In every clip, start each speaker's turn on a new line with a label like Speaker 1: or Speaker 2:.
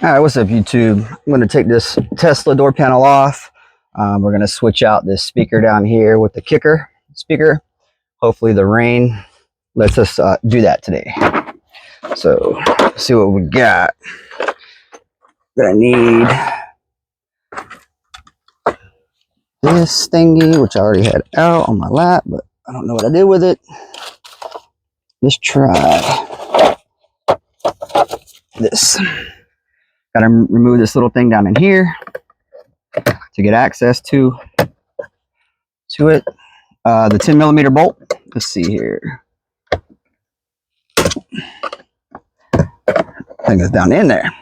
Speaker 1: All right, what's up, YouTube? I'm going to take this Tesla door panel off. We're going to switch out this speaker down here with the kicker speaker. Hopefully the rain lets us do that today. So let's see what we got. Gonna need this thingy, which I already had out on my lap, but I don't know what I did with it. Let's try this. Gotta remove this little thing down in here to get access to it. The 10mm bolt. Let's see here. I think it's down in there.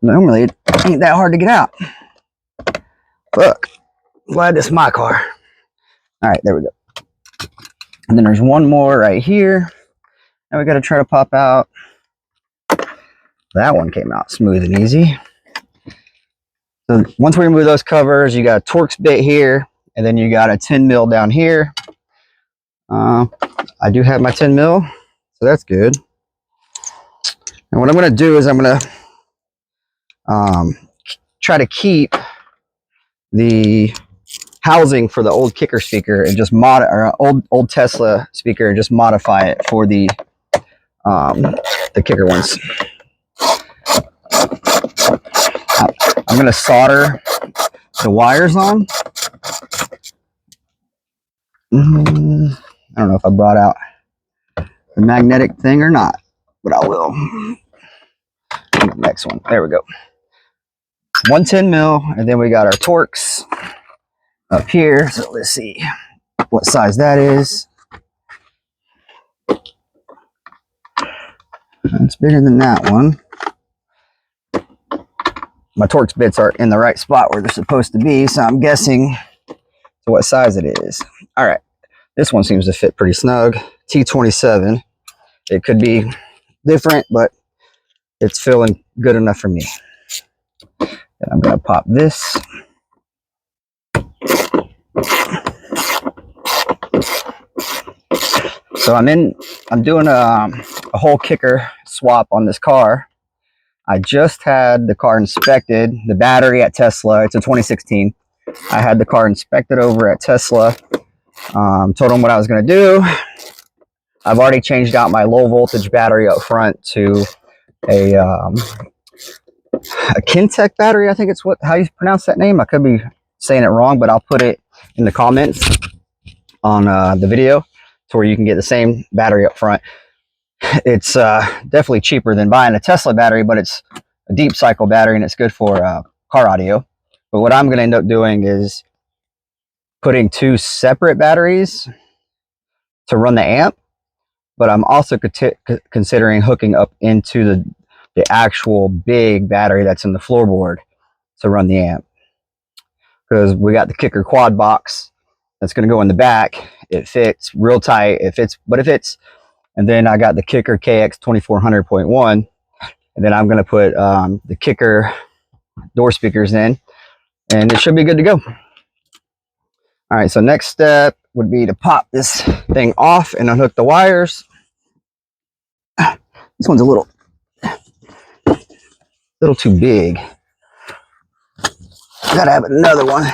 Speaker 1: Normally it ain't that hard to get out. Look, glad this is my car. All right, there we go. And then there's one more right here. Now we got to try to pop out. That one came out smooth and easy. So once we remove those covers, you got a Torx bit here, and then you got a 10mm down here. I do have my 10mm, so that's good. And what I'm going to do is I'm going to try to keep the housing for the old kicker speaker and just old Tesla speaker and just modify it for the kicker ones. I'm going to solder the wires on. I don't know if I brought out the magnetic thing or not, but I will. Next one. There we go. 110mm, and then we got our Torx up here. So let's see what size that is. It's bigger than that one. My Torx bits are in the right spot where they're supposed to be, so I'm guessing to what size it is. All right, this one seems to fit pretty snug. T27. It could be different, but it's feeling good enough for me. And I'm gonna pop this. So I'm doing a whole kicker swap on this car. I just had the car inspected, the battery at Tesla. It's a 2016. I had the car inspected over at Tesla. Told them what I was going to do. I've already changed out my low voltage battery up front to a Kintec battery. I think it's how you pronounce that name. I could be saying it wrong, but I'll put it in the comments on the video to where you can get the same battery up front. It's definitely cheaper than buying a Tesla battery, but it's a deep cycle battery and it's good for car audio. But what I'm going to end up doing is putting two separate batteries to run the amp, but I'm also considering hooking up into the actual big battery that's in the floorboard to run the amp, because we got the kicker quad box that's going to go in the back. It fits real tight. It fits. And then I got the kicker KX 2400.1, and then I'm going to put the kicker door speakers in, and it should be good to go. All right, so next step would be to pop this thing off and unhook the wires. This one's a little too big. Gotta have another one.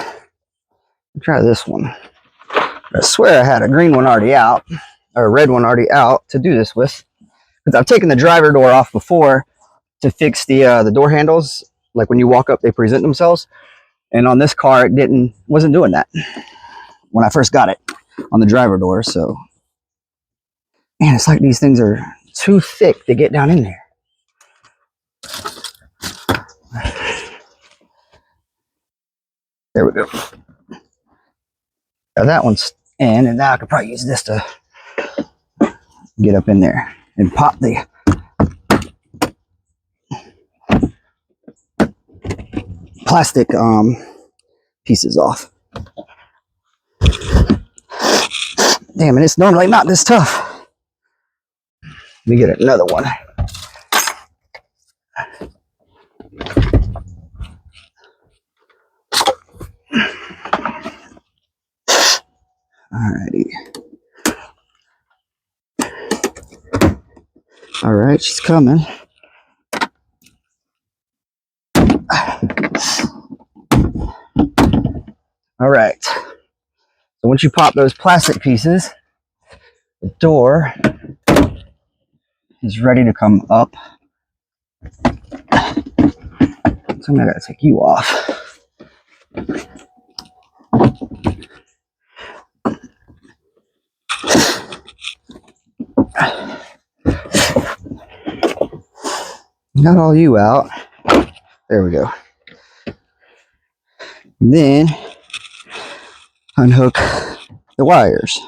Speaker 1: Try this one. I swear I had a green one already out, or a red one already out to do this with, because I've taken the driver door off before to fix the door handles. Like when you walk up, they present themselves, and on this car it wasn't doing that when I first got it on the driver door. So man, it's like these things are too thick to get down in there. There we go. Now that one's in, and now I could probably use this to get up in there and pop the plastic pieces off. Damn it, it's normally not this tough. Let me get another one. Alrighty. All right, she's coming. All right. So once you pop those plastic pieces, the door is ready to come up. So I'm gonna take you off. Got all you out. There we go. And then unhook the wires.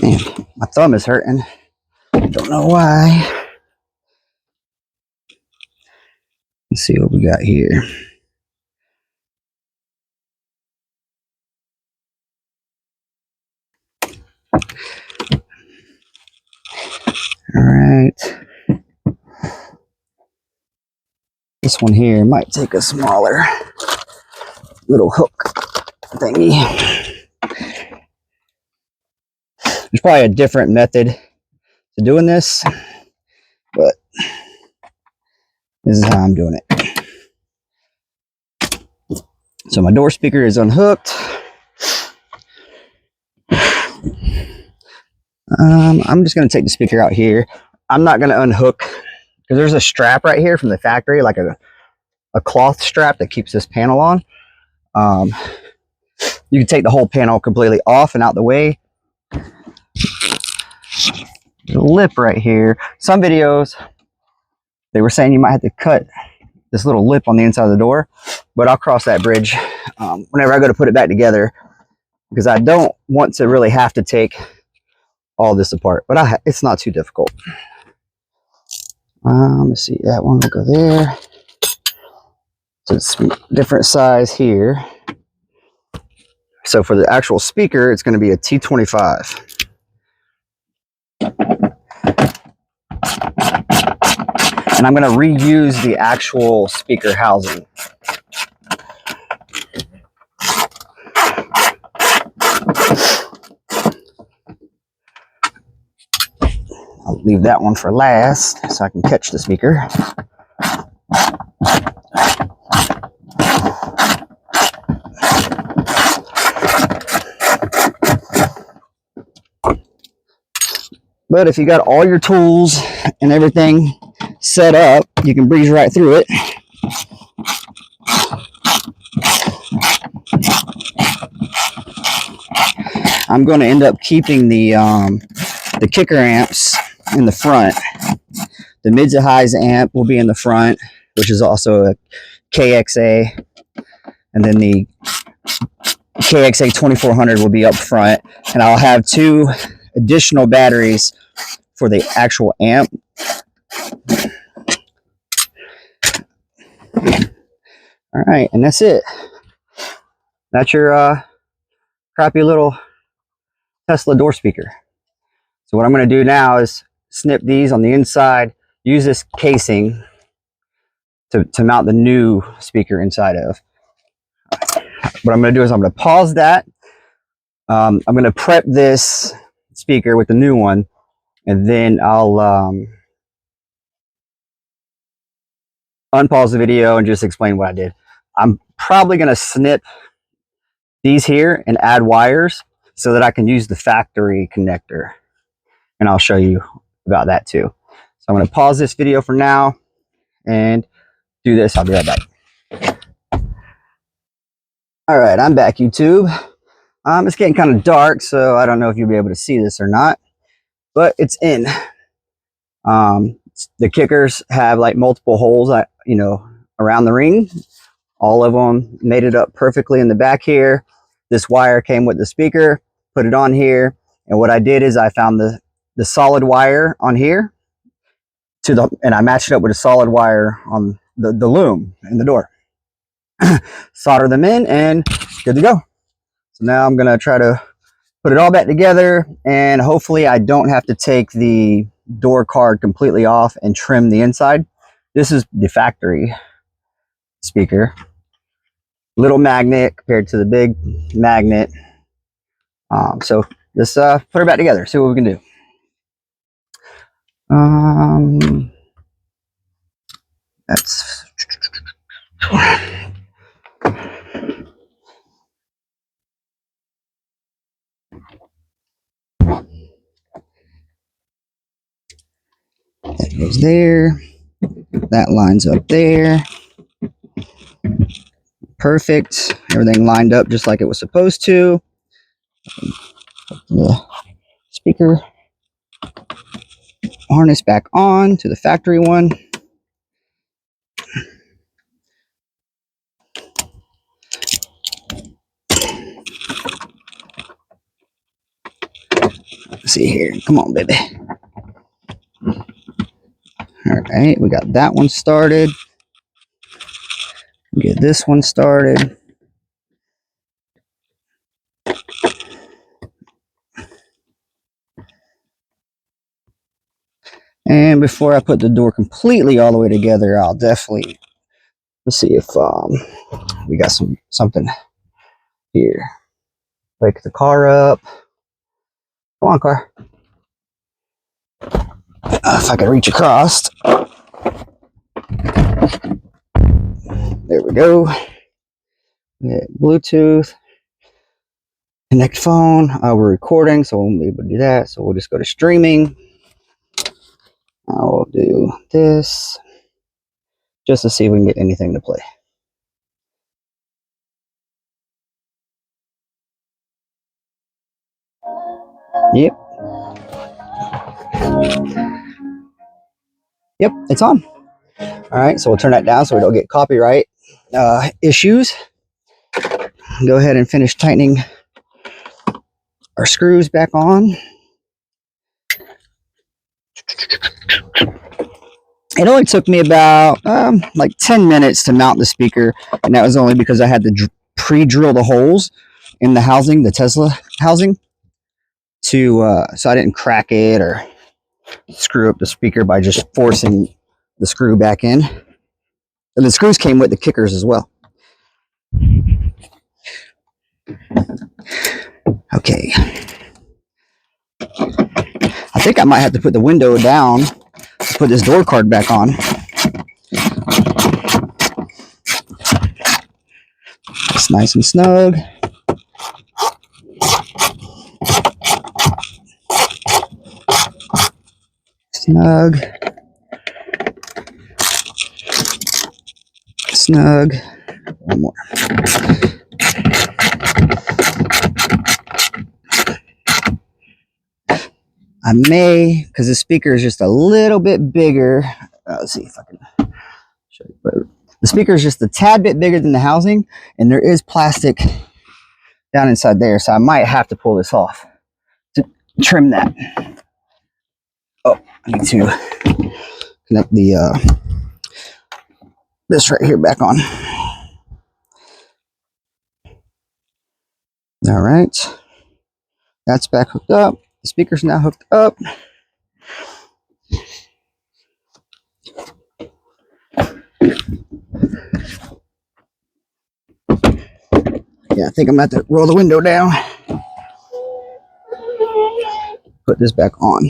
Speaker 1: Man, my thumb is hurting. Don't know why. Let's see what we got here. All right. This one here might take a smaller little hook thingy. There's probably a different method to doing this, but this is how I'm doing it. So my door speaker is unhooked. I'm just going to take the speaker out here. I'm not going to unhook because there's a strap right here from the factory, like a cloth strap that keeps this panel on. You can take the whole panel completely off and out the way. There's a lip right here. Some videos, they were saying you might have to cut this little lip on the inside of the door, but I'll cross that bridge whenever I go to put it back together, because I don't want to really have to take all this apart, but it's not too difficult. Let's see, that one will go there. So it's different size here. So for the actual speaker, it's going to be a T25. And I'm going to reuse the actual speaker housing. I'll leave that one for last so I can catch the speaker. But if you got all your tools and everything set up, you can breeze right through it. I'm going to end up keeping the kicker amps in the front. The mids and highs amp will be in the front, which is also a KXA, and then the KXA 2400 will be up front, and I'll have 2 additional batteries for the actual amp. All right, and that's it. That's your crappy little Tesla door speaker. So what I'm going to do now is snip these on the inside, use this casing to mount the new speaker inside of. What I'm going to do is I'm going to pause that. I'm going to prep this speaker with the new one, and then I'll unpause the video and just explain what I did. I'm probably going to snip these here and add wires so that I can use the factory connector, and I'll show you about that too. So I'm going to pause this video for now and do this. I'll be right back. All right, I'm back, YouTube. It's getting kind of dark, so I don't know if you'll be able to see this or not, but it's in. The kickers have like multiple holes, around the ring. All of them made it up perfectly in the back here. This wire came with the speaker, put it on here, and what I did is I found the solid wire on here and I matched it up with a solid wire on the loom in the door. Solder them in and good to go. So now I'm gonna try to put it all back together, and hopefully I don't have to take the door card completely off and trim the inside. This is the factory speaker. Little magnet compared to the big magnet. So let's put her back together, see what we can do. That's that goes there. That lines up there. Perfect. Everything lined up just like it was supposed to. The speaker harness back on to the factory one. Let's see here. Come on, baby. All right, we got that one started. Get this one started. And before I put the door completely all the way together, I'll definitely, let's see if we got something here. Wake the car up. Come on, car. If I can reach across. There we go. Bluetooth. Connect phone. We're recording, so we won't be able to do that. So we'll just go to streaming. I will do this just to see if we can get anything to play. Yep. Yep, it's on. All right, so we'll turn that down so we don't get copyright issues. Go ahead and finish tightening our screws back on. It only took me about like 10 minutes to mount the speaker, and that was only because I had to pre-drill the holes in the housing, the Tesla housing, to so I didn't crack it or screw up the speaker by just forcing the screw back in. And the screws came with the kickers as well. Okay. I think I might have to put the window down to put this door card back on. It's nice and snug. Snug. Snug. One more. I may, because the speaker is just a little bit bigger. Let's see if I can show you. But the speaker is just a tad bit bigger than the housing, and there is plastic down inside there, so I might have to pull this off to trim that. Oh, I need to connect the this right here back on. All right, that's back hooked up. The speaker's now hooked up. Yeah, I think I'm going to have to roll the window down. Put this back on.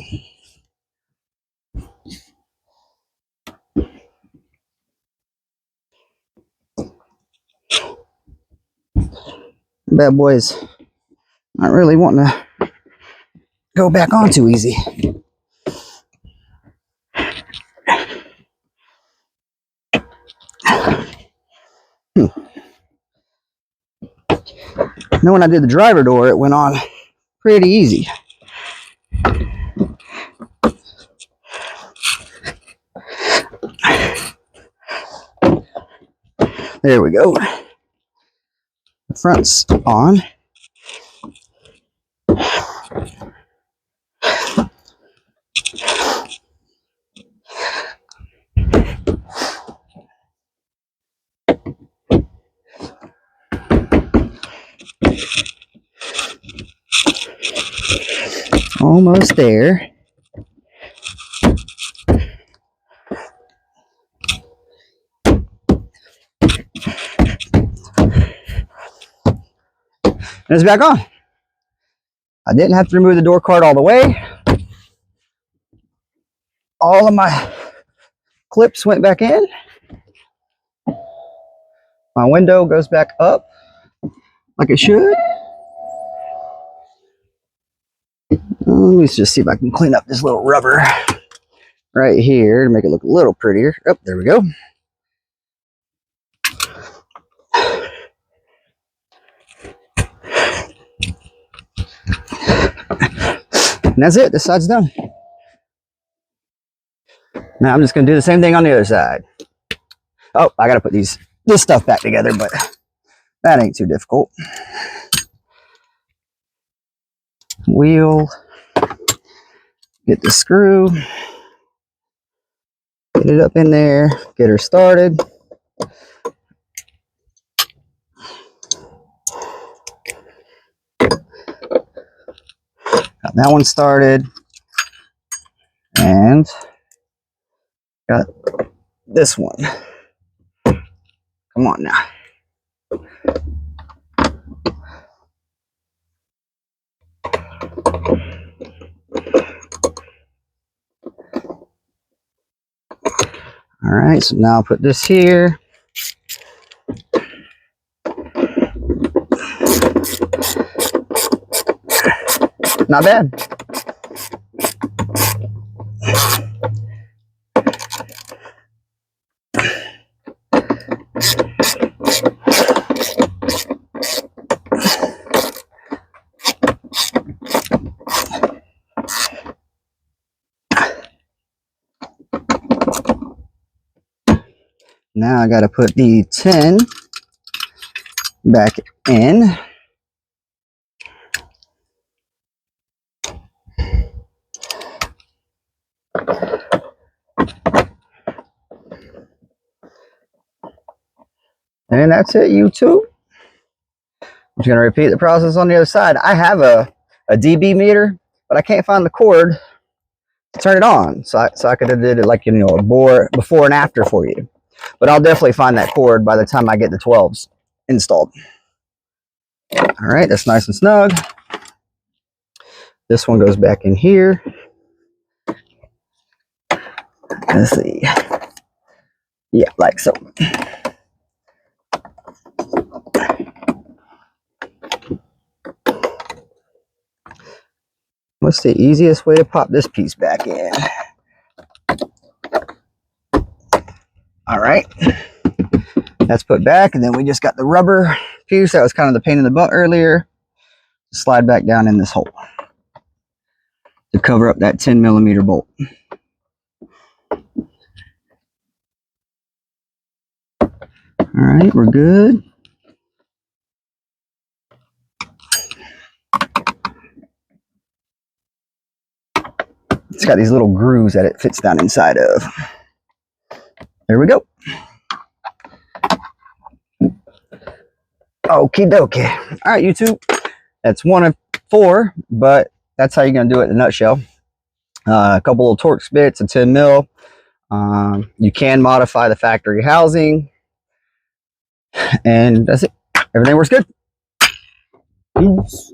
Speaker 1: Bad boys not really wanting to go back on too easy. Now when I did the driver door, it went on pretty easy. There we go. The front's on. Almost there. And it's back on. I didn't have to remove the door card all the way. All of my clips went back in. My window goes back up like it should. Let me just see if I can clean up this little rubber right here to make it look a little prettier. Oh, there we go. And that's it. This side's done. Now I'm just going to do the same thing on the other side. Oh, I got to put this stuff back together, but that ain't too difficult. Wheel. Get the screw. Get it up in there. Get her started. Got that one started. And got this one. Come on now. All right, so now I'll put this here. Not bad. Now I got to put the 10 back in. And that's it, YouTube. I'm just going to repeat the process on the other side. I have a dB meter, but I can't find the cord to turn it on. So I could have did it like, you know, a before and after for you. But I'll definitely find that cord by the time I get the 12s installed. All right, that's nice and snug. This one goes back in here. Let's see. Yeah, like so. What's the easiest way to pop this piece back in? All right. That's put back, and then we just got the rubber piece that was kind of the pain in the butt earlier. Slide back down in this hole to cover up that 10mm bolt. All right, we're good. It's got these little grooves that it fits down inside of. There we go. Okie dokie. All right, YouTube. That's 1 of 4, but that's how you're going to do it in a nutshell. A couple of Torx bits, a 10 mil. You can modify the factory housing. And that's it. Everything works good. Peace.